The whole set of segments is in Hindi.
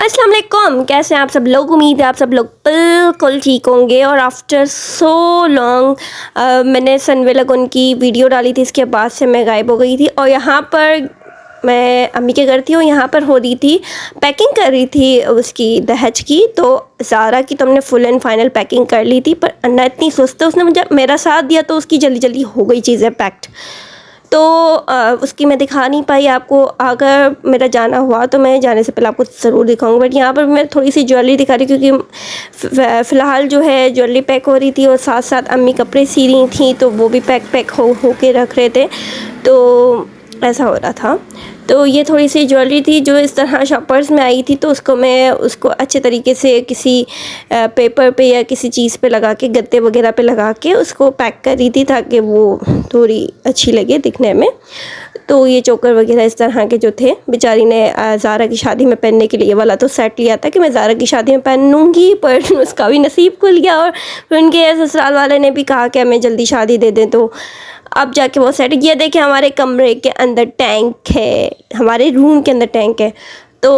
अस्सलाम वालेकुम, कैसे हैं आप सब लोग। उम्मीद है आप सब लोग बिल्कुल ठीक होंगे। और आफ्टर सो लॉन्ग मैंने सनवेलगन की वीडियो डाली थी, इसके बाद से मैं गायब हो गई थी। और यहाँ पर मैं अम्मी के घर थी और यहाँ पर हो रही थी पैकिंग कर रही थी उसकी दहेज की। तो ज़ारा की तो हमने फुल एंड फाइनल पैकिंग कर ली थी, पर अन्ना इतनी सुस्त है, उसने मुझे मेरा साथ दिया तो उसकी जल्दी जल्दी हो गई चीज़ें पैक्ड। तो उसकी मैं दिखा नहीं पाई आपको। अगर मेरा जाना हुआ तो मैं जाने से पहले आपको ज़रूर दिखाऊंगी। बट यहाँ पर मैं थोड़ी सी ज्वेलरी दिखा रही, क्योंकि फ़िलहाल जो है ज्वेलरी पैक हो रही थी और साथ साथ अम्मी कपड़े सी रही थी, तो वो भी पैक हो के रख रहे थे। तो ऐसा हो रहा था। तो ये थोड़ी सी ज्वेलरी थी जो इस तरह शॉपर्स में आई थी, तो उसको अच्छे तरीके से किसी पेपर पे या किसी चीज़ पे लगा के, गद्दे वगैरह पे लगा के उसको पैक कर रही थी, ताकि वो थोड़ी अच्छी लगे दिखने में। तो ये चोकर वगैरह इस तरह के जो थे, बेचारी ने ज़ारा की शादी में पहनने के लिए वाला तो सेट लिया था कि मैं ज़ारा की शादी में पहनूंगी, पर उसका भी नसीब खुल गया। और फिर उनके ससुराल वाले ने भी कहा कि हमें जल्दी शादी दे दें, तो अब जाके वो सेट। ये देखें, हमारे कमरे के अंदर टैंक है, हमारे रूम के अंदर टैंक है। तो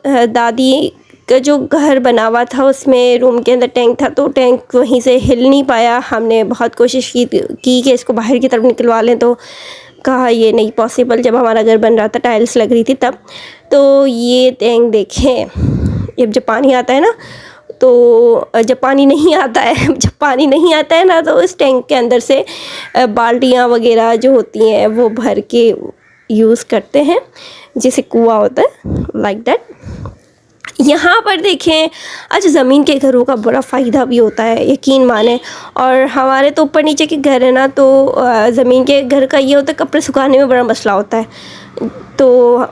दादी का जो घर बना हुआ था उसमें रूम के अंदर टैंक था, तो टैंक वहीं से हिल नहीं पाया। हमने बहुत कोशिश की कि इसको बाहर की तरफ निकलवा लें, तो कहा ये नहीं पॉसिबल। जब हमारा घर बन रहा था, टाइल्स लग रही थी तब। तो ये टैंक देखें, जब पानी आता है ना, तो जब पानी नहीं आता है ना, तो इस टैंक के अंदर से बाल्टियाँ वगैरह जो होती हैं वो भर के यूज़ करते हैं, जैसे कुआं होता है, लाइक दैट। यहाँ पर देखें, अच्छा ज़मीन के घरों का बड़ा फ़ायदा भी होता है, यकीन माने। और हमारे तो ऊपर नीचे के घर है ना, तो ज़मीन के घर का ये होता है, कपड़े सुखाने में बड़ा मसला होता है। तो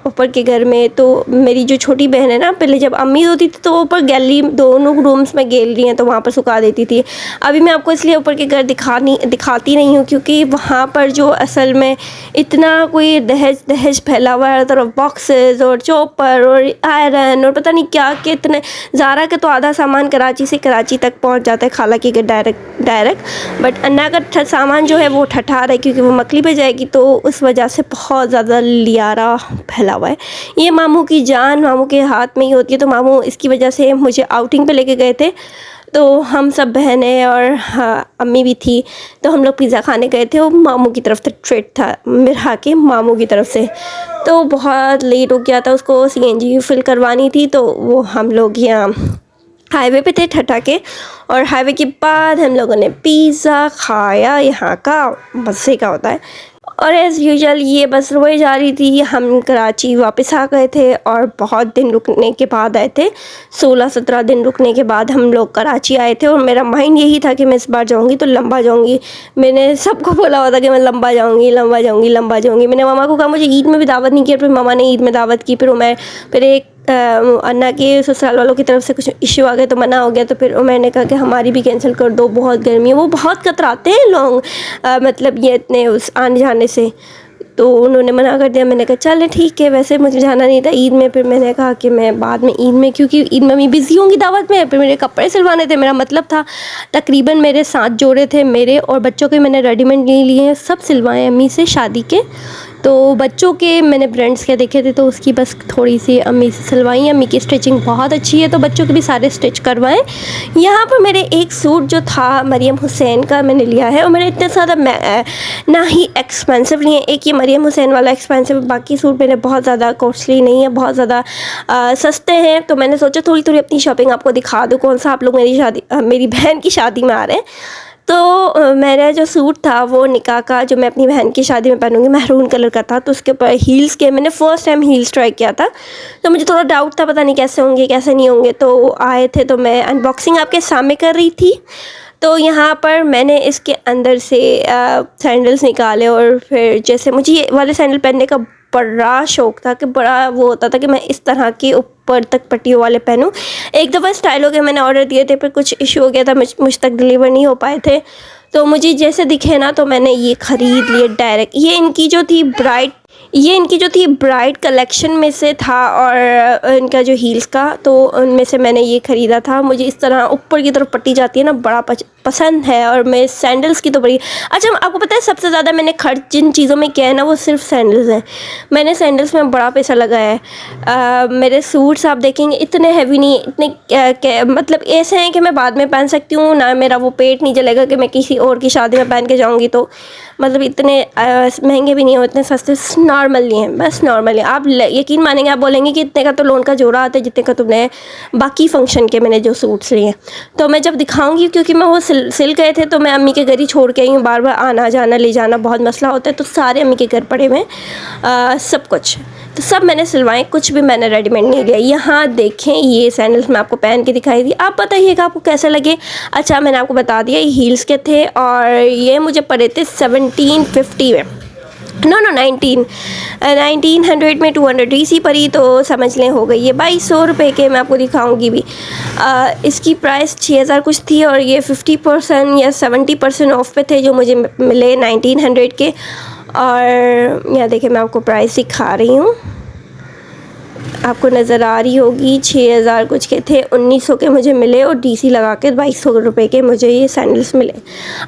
ऊपर के घर में तो मेरी जो छोटी बहन है ना, पहले जब अम्मी होती थी तो ऊपर गैलरी, दोनों रूम्स में गैलरी हैं, तो वहाँ पर सुखा देती थी। अभी मैं आपको इसलिए ऊपर के घर दिखाती नहीं हूँ, क्योंकि वहाँ पर जो असल में इतना कोई दहेज फैला हुआ है, तरफ बॉक्सेस और चॉपर और आयरन और पता नहीं क्या के इतने। ज़ारा के तो आधा सामान कराची से कराची तक पहुँच जाता है, खाला के घर डायरेक्ट। बट अन्ना का सामान जो है वो ठठार है, क्योंकि वो मकली पे जाएगी, तो उस वजह से बहुत ज़्यादा लियारा फैला हुआ है। ये मामू की जान मामू के हाथ में ही होती है। तो मामू इसकी वजह से मुझे आउटिंग पे लेके गए थे, तो हम सब बहनें और हाँ अम्मी भी थी, तो हम लोग पिज़्ज़ा खाने गए थे। वो मामू की तरफ से ट्रीट था, मेरा के मामू की तरफ से। तो बहुत लेट हो गया था, उसको CNG फिल करवानी थी, तो वो हम लोग यहाँ हाईवे पे थे ठठा के। और हाईवे के बाद हम लोगों ने पिज़्ज़ा खाया, यहाँ का मज़े का होता है। और एज़ यूजुअल ये बस रोए जा रही थी। हम कराची वापस आ गए थे और बहुत दिन रुकने के बाद आए थे, 16-17 दिन रुकने के बाद हम लोग कराची आए थे। और मेरा माइंड यही था कि मैं इस बार जाऊंगी तो लंबा जाऊंगी। मैंने सबको बोला हुआ था कि मैं लंबा जाऊंगी। मैंने मामा को कहा मुझे ईद में भी दावत नहीं किया, फिर मामा ने ईद में दावत की। फिर एक अन्ना के ससुराल वालों की तरफ से कुछ इश्यू आ गए, तो मना हो गया। तो फिर मैंने कहा कि हमारी भी कैंसिल कर दो, बहुत गर्मी है। वो बहुत कतराते हैं लोग, मतलब ये इतने उस आने जाने से, तो उन्होंने मना कर दिया। मैंने कहा चल ठीक है, वैसे मुझे जाना नहीं था ईद में। फिर मैंने कहा कि मैं बाद में ईद में, क्योंकि ईद में मैं बिज़ी होंगी दावत में। फिर मेरे कपड़े सिलवाने थे, मेरा मतलब था तकरीबन मेरे 7 जोड़े थे, मेरे और बच्चों के मैंने रेडीमेड ले लिए हैं, सब सिलवाए अम्मी से शादी के। तो बच्चों के मैंने ब्रांड्स के देखे थे, तो उसकी बस थोड़ी सी अम्मी से सिलवाई। अम्मी की स्टिचिंग बहुत अच्छी है, तो बच्चों के भी सारे स्टिच करवाएं। यहाँ पर मेरे एक सूट जो था मरियम हुसैन का मैंने लिया है, और मैंने इतना ज़्यादा ना ही एक्सपेंसिव लिए। एक ये मरियम हुसैन वाला एक्सपेंसिव, बाकी सूट मेरे बहुत ज़्यादा कॉस्टली नहीं है, बहुत ज़्यादा सस्ते हैं। तो मैंने सोचा थोड़ी थोड़ी अपनी शॉपिंग आपको दिखा दूँ, कौन सा आप लोग मेरी बहन की शादी में आ रहे हैं। तो मेरा जो सूट था वो निकाह का, जो मैं अपनी बहन की शादी में पहनूंगी, महरून कलर का था। तो उसके ऊपर हील्स के, मैंने फ़र्स्ट टाइम हील्स ट्राई किया था, तो मुझे थोड़ा डाउट था, पता नहीं कैसे होंगे कैसे नहीं होंगे। तो आए थे, तो मैं अनबॉक्सिंग आपके सामने कर रही थी। तो यहाँ पर मैंने इसके अंदर से सैंडल्स निकाले, और फिर जैसे मुझे ये वाले सैंडल पहनने का बड़ा शौक़ था, कि बड़ा वो होता था कि मैं इस तरह के ऊपर तक पट्टियों वाले पहनूं। एक दफ़ा स्टाइल हो गया, मैंने ऑर्डर दिए थे, पर कुछ इशू हो गया था, मुझ तक डिलीवर नहीं हो पाए थे। तो मुझे जैसे दिखे ना, तो मैंने ये ख़रीद लिए डायरेक्ट। ये इनकी जो थी ब्राइट, ये इनकी जो थी ब्राइड कलेक्शन में से था, और इनका जो हील्स का, तो उनमें से मैंने ये ख़रीदा था। मुझे इस तरह ऊपर की तरफ पट्टी जाती है ना, बड़ा पसंद है। और मैं सैंडल्स की तो बड़ी, अच्छा आपको पता है सबसे ज़्यादा मैंने खर्च जिन चीज़ों में किया है ना, वो सिर्फ सैंडल्स हैं। मैंने सैंडल्स में बड़ा पैसा लगाया है। मेरे सूट्स आप देखेंगे इतने हैवी नहीं, इतने मतलब ऐसे हैं कि मैं बाद में पहन सकती हूँ ना, मेरा वो पेट नहीं जलेगा कि मैं किसी और की शादी में पहन के जाऊँगी। तो मतलब इतने महंगे भी नहीं हो, इतने सस्ते, नॉर्मल नहीं है, बस नॉर्मल है। आप यकीन मानेंगे, आप बोलेंगे कि इतने का तो लोन का जोड़ा आता है जितने का तुमने बाकी फंक्शन के मैंने जो सूट्स लिए हैं। तो मैं जब दिखाऊंगी, क्योंकि मैं वो सिल गए थे, तो मैं अम्मी के घर ही छोड़ के आई हूँ। बार बार आना जाना ले जाना बहुत मसला होता है, तो सारे अम्मी के घर पड़े हुए सब कुछ, तो सब मैंने सिलवाएं, कुछ भी मैंने रेडीमेड नहीं लिया। यहाँ देखें, ये सैंडल्स मैं आपको पहन के दिखाई दी, आप बताइएगा आपको कैसे लगे। अच्छा मैंने आपको बता दिया ये हील्स के थे, और ये मुझे पड़े थे 1750 में, नो 1900 में 200 रीसी पड़ी, तो समझ लें हो गई ये 2200 रुपये के। मैं आपको दिखाऊंगी भी। इसकी प्राइस 6000 कुछ थी, और ये 50% या 70% ऑफ पे थे, जो मुझे मिले 1900 के। और यहाँ देखिए मैं आपको प्राइस दिखा रही हूँ, आपको नज़र आ रही होगी। 6000 कुछ के थे, 1900 के मुझे मिले, और डीसी लगा के 2200 रुपये के मुझे ये सैंडल्स मिले।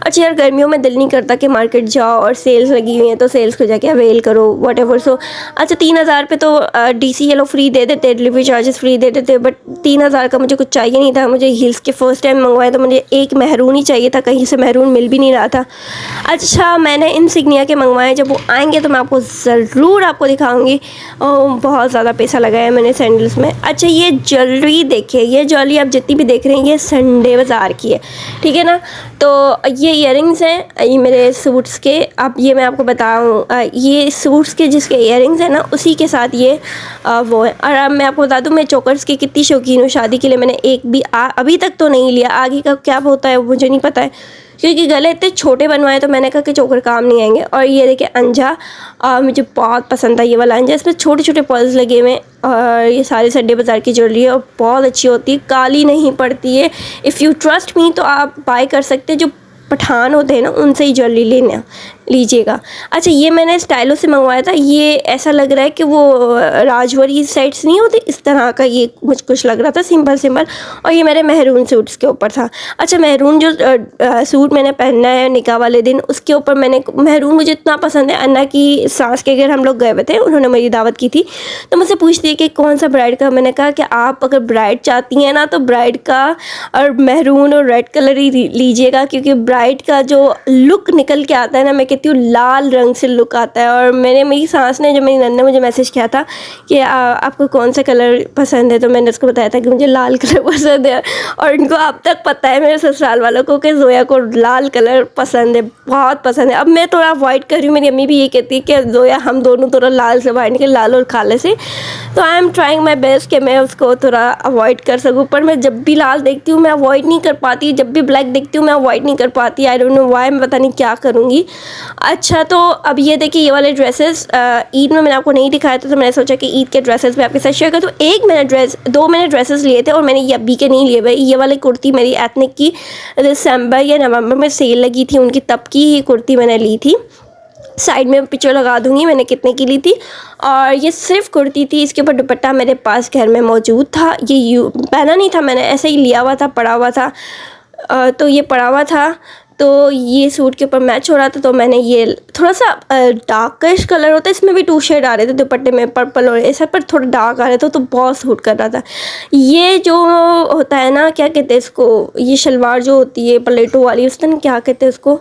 अच्छा यार, गर्मियों में दिल नहीं करता कि मार्केट जाओ, और सेल्स लगी हुई हैं तो सेल्स को जाके अवेल करो, व्हाटएवर। सो अच्छा 3000 पे तो डीसी ये लोग फ्री दे देते, डिलीवरी चार्जेस फ्री दे देते, बट 3000 का मुझे कुछ चाहिए नहीं था। मुझे हील्स के फर्स्ट टाइम मंगवाए तो मुझे एक महरून ही चाहिए था, कहीं से महरून मिल भी नहीं रहा था। अच्छा मैंने इंसिग्निया के मंगवाए, जब वो आएंगे तो मैं आपको ज़रूर आपको दिखाऊँगी। बहुत ज़्यादा पैसा लगा है मैंने सैंडल्स में। अच्छा ये ज्वेलरी देखिए, ये ज्वेलरी आप जितनी भी देख रहे हैं ये संडे बाज़ार की है, ठीक है ना। तो ये इयरिंग्स हैं, ये मेरे सूट्स के। अब ये मैं आपको बताऊँ, ये सूट्स के जिसके इयरिंग्स हैं ना, उसी के साथ ये वो है। और अब मैं आपको बता दूँ, मैं चोकर्स की कितनी शौकीन हूँ। शादी के लिए मैंने एक भी अभी तक तो नहीं लिया, आगे का क्या होता है मुझे नहीं पता है, क्योंकि गले इतने छोटे बनवाए, तो मैंने कहा कि चोकर काम नहीं आएंगे। और ये देखिए अंजा, मुझे बहुत पसंद था ये वाला अंजा, इसमें छोटे छोटे पर्ल्स लगे हुए हैं, और ये सारे संडे बाज़ार की ज्वेलरी है, और बहुत अच्छी होती है, काली नहीं पड़ती है। इफ़ यू ट्रस्ट मी तो आप बाय कर सकते हैं, जो पठान होते हैं ना उनसे ही ज्वेलरी लेना लीजिएगा। अच्छा ये मैंने स्टाइलो से मंगवाया था, ये ऐसा लग रहा है कि वो राजवरी सेट्स नहीं होते, इस तरह का ये मुझे कुछ लग रहा था, सिंपल सिंपल। और ये मेरे महरून सूट्स के ऊपर था। अच्छा महरून जो सूट मैंने पहनना है निकाह वाले दिन, उसके ऊपर मैंने महरून, मुझे इतना पसंद है। अन्ना की सास के घर हम लोग गए हुए थे, उन्होंने मेरी दावत की थी, तो मुझसे पूछती है कि कौन सा ब्राइड का। मैंने कहा कि आप अगर ब्राइड चाहती हैं ना, तो ब्राइड का और महरून और रेड कलर ही लीजिएगा, क्योंकि ब्राइड का जो लुक निकल के आता है ना, मैं कहती हूँ लाल रंग से लुक आता है। और मेरी सास ने, जब मेरी नन्ने ने मुझे मैसेज किया था कि आपको कौन सा कलर पसंद है, तो मैंने उसको बताया था कि मुझे लाल कलर पसंद है। और इनको अब तक पता है मेरे ससुराल वालों को कि जोया को लाल कलर पसंद है, बहुत पसंद है। अब मैं थोड़ा अवॉइड कर रही हूँ, मेरी अम्मी भी ये कहती है कि जोया हम दोनों थोड़ा लाल से बाहर निकल, लाल और काले से। तो I am trying my best कि मैं उसको थोड़ा अवॉइड कर सकूँ, पर मैं जब भी लाल देखती हूँ मैं अवॉइड नहीं कर पाती, जब भी ब्लैक देखती हूँ मैं अवॉइड नहीं कर पाती। आई डोंट नो व्हाई, मैं पता नहीं क्या करूँगी। अच्छा तो अब ये देखिए ये वाले ड्रेसेस ईद में मैंने आपको नहीं दिखाया था, तो मैंने सोचा कि ईद के ड्रेसेस भी आपके साथ शेयर कर। तो दो मैंने ड्रेसेस लिए थे, और मैंने ये अभी के नहीं लिए भाई। ये वाली कुर्ती मेरी एथनिक की दिसंबर या नवंबर में सेल लगी थी उनकी, तब की ही कुर्ती मैंने ली थी। साइड में पिक्चर लगा दूंगी मैंने कितने की ली थी। और ये सिर्फ कुर्ती थी, इसके ऊपर दुपट्टा मेरे पास घर में मौजूद था। ये पहना नहीं था मैंने, ऐसे ही लिया हुआ था, पड़ा हुआ था। तो ये पड़ा हुआ था, तो ये सूट के ऊपर मैच हो रहा था, तो मैंने ये थोड़ा सा डार्किश कलर होता है, इसमें भी 2 शेड आ रहे थे दुपट्टे में, पर्पल और ऐसा, पर थोड़ा डार्क आ रहे थे, तो बहुत सूट कर रहा था। ये जो होता है ना, क्या कहते हैं इसको, ये शलवार जो होती है प्लेटो वाली, उस दिन क्या कहते हैं उसको,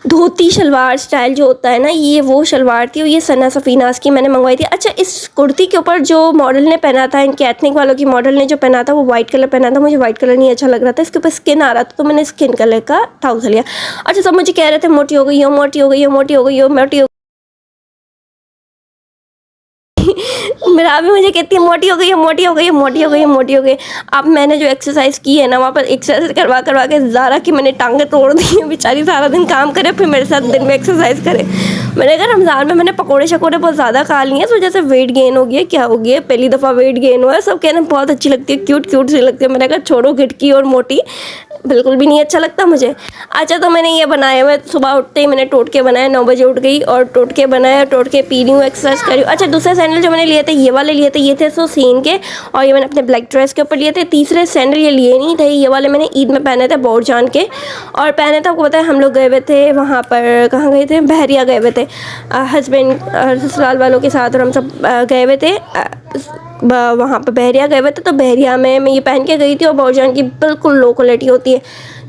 धोती शलवार स्टाइल जो होता है ना, ये वो शलवार थी, और ये सना सफ़ीनास की मैंने मंगवाई थी। अच्छा इस कुर्ती के ऊपर जो मॉडल ने पहना था, इनके एथनिक वालों की मॉडल ने जो पहना था, वो वाइट कलर पहना था। मुझे वाइट कलर नहीं अच्छा लग रहा था, इसके ऊपर स्किन आ रहा था, तो मैंने स्किन कलर का ट्राउज़र लिया। अच्छा सब मुझे कह रहे थे मोटी हो गई हो, मोटी हो गई हो, मोटी हो गई हो, मोटी हो मेरा भी मुझे कहती है मोटी हो गई है, मोटी हो गई है, मोटी हो गई है, मोटी हो गई। अब मैंने जो एक्सरसाइज की है ना, वहाँ पर एक्सरसाइज करवा करवा के ज़ारा की मैंने टांगें तोड़ दी हैं। बेचारी सारा दिन काम करे, फिर मेरे साथ दिन में एक्सरसाइज करे। मैंने कहा रमज़ान में मैंने पकोड़े शकोड़े बहुत ज़्यादा खा लिए हैं, तो जैसे वेट गेन हो गया, क्या हो गया, पहली दफ़ा वेट गेन हुआ है। सब कहने बहुत अच्छी लगती है, क्यूट क्यूट सी लगती है। मैंने कहा छोड़ो गिटकी और मोटी, बिल्कुल भी नहीं अच्छा लगता मुझे। अच्छा तो मैंने ये बनाया हुआ है, सुबह उठते ही मैंने टोटके बनाए, 9 बजे उठ गई और टोटके बनाए, टोटके पी रही हूँ, एक्सरसाइज कर रही हूँ। अच्छा दूसरे सैंडल जो मैंने लिए थे, ये वाले लिए थे, ये थे सो सीन के, और ये मैंने अपने ब्लैक ड्रेस के ऊपर लिए थे। तीसरे सैंडल ये लिए नहीं थे, ये वाले मैंने ईद में पहने थे बोरजान के, और पहने थे, आपको पता है हम लोग गए हुए थे वहाँ पर, कहाँ गए थे, बहरिया गए हुए थे हस्बैंड ससुराल वालों के साथ, और हम सब गए हुए थे वहाँ पर बहरिया गए हुए थे। तो बहरिया में मैं ये पहन के गई थी और बोरजान की बिल्कुल लो क्वालिटी होती है,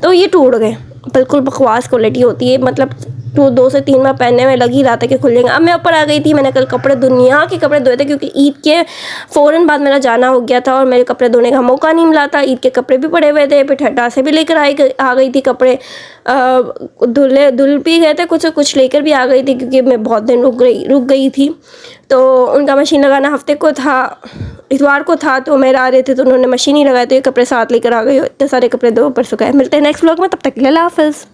तो ये टूट गए, बिल्कुल बकवास क्वालिटी होती है, मतलब तो 2 से 3 बार पहनने में लग ही रहा था कि खुल जाएंगे। अब मैं ऊपर आ गई थी, मैंने कल कपड़े दुनिया के कपड़े धोए थे, क्योंकि ईद के फ़ौरन बाद मेरा जाना हो गया था और मेरे कपड़े धोने का मौका नहीं मिला था। ईद के कपड़े भी पड़े हुए थे, फिर ठड्डा से भी लेकर आ गई थी कपड़े, धुल भी गए थे कुछ लेकर भी आ गई थी, क्योंकि मैं बहुत दिन रुक गई थी। तो उनका मशीन लगाना हफ्ते को था, इतवार को था, तो मेरे आ रहे थे तो उन्होंने मशीन ही लगाए, तो ये कपड़े साथ लेकर आ गई। इतने सारे कपड़े दो पर सुखाए। मिलते हैं नेक्स्ट व्लॉग में, तब तक के लिए अल्लाह हाफ़िज़।